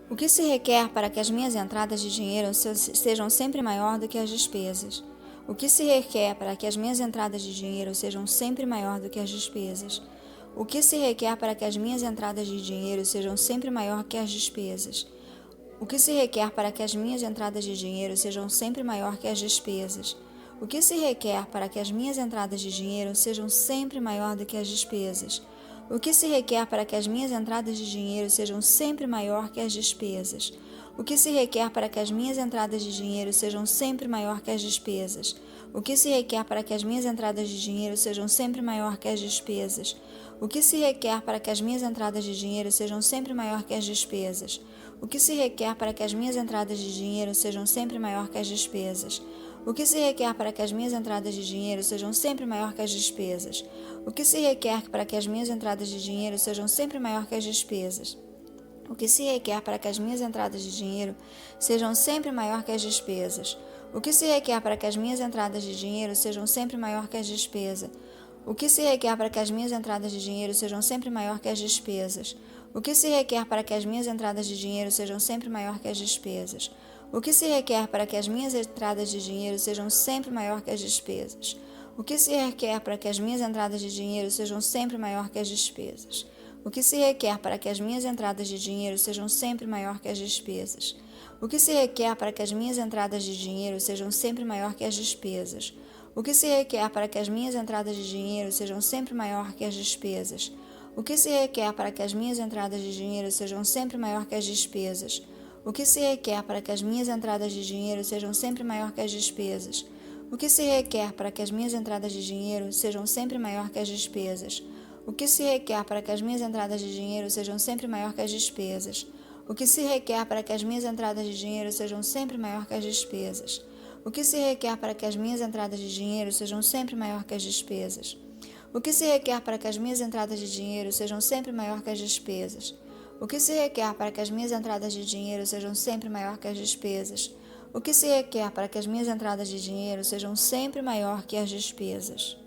O que se requer para que as minhas entradas de dinheiro sejam sempre maior do que as despesas? O que se requer para que as minhas entradas de dinheiro sejam sempre maior do que as despesas? O que se requer para que as minhas entradas de dinheiro sejam sempre maior que as despesas? O que se requer para que as minhas entradas de dinheiro sejam sempre maior que as despesas? O que se requer para que as minhas entradas de dinheiro sejam sempre maior do que as despesas? O que se requer para que as minhas entradas de dinheiro sejam sempre maior que as despesas? O que se requer para que as minhas entradas de dinheiro sejam sempre maior que as despesas? O que se requer para que as minhas entradas de dinheiro sejam sempre maior que as despesas? O que se requer para que as minhas entradas de dinheiro sejam sempre maior que as despesas? O que se requer para que as minhas entradas de dinheiro sejam sempre maior que as despesas? O que se requer para que as minhas entradas de dinheiro sejam sempre maior que as despesas? O que se requer para que as minhas entradas de dinheiro sejam sempre maior que as despesas? O que se requer para que as minhas entradas de dinheiro sejam sempre maior que as despesas? O que se requer para que as minhas entradas de dinheiro sejam sempre maior que as despesas? O que se requer para que as minhas entradas de dinheiro sejam sempre maior que as despesas? O que se requer para que as minhas entradas de dinheiro sejam sempre maior que as despesas? O que se requer para que as minhas entradas de dinheiro sejam sempre maior que as despesas? O que se requer para que as minhas entradas de dinheiro sejam sempre maior que as despesas? O que se requer para que as minhas entradas de dinheiro sejam sempre maior que as despesas? O que se requer para que as minhas entradas de dinheiro sejam sempre maior que as despesas? O que se requer para que as minhas entradas de dinheiro sejam sempre maior que as despesas? O que se requer para que as minhas entradas de dinheiro sejam sempre maior que as despesas? O que se requer para que as minhas entradas de dinheiro sejam sempre maior que as despesas? O que se requer para que as minhas entradas de dinheiro sejam sempre maior que as despesas? O que se requer para que as minhas entradas de dinheiro sejam sempre maior que as despesas? O que se requer para que as minhas entradas de dinheiro sejam sempre maior que as despesas? O que se requer para que as minhas entradas de dinheiro sejam sempre maior que as despesas? O que se requer para que as minhas entradas de dinheiro sejam sempre maior que as despesas? O que se requer para que as minhas entradas de dinheiro sejam sempre maior que as despesas? O que se requer para que as minhas entradas de dinheiro sejam sempre maior que as despesas?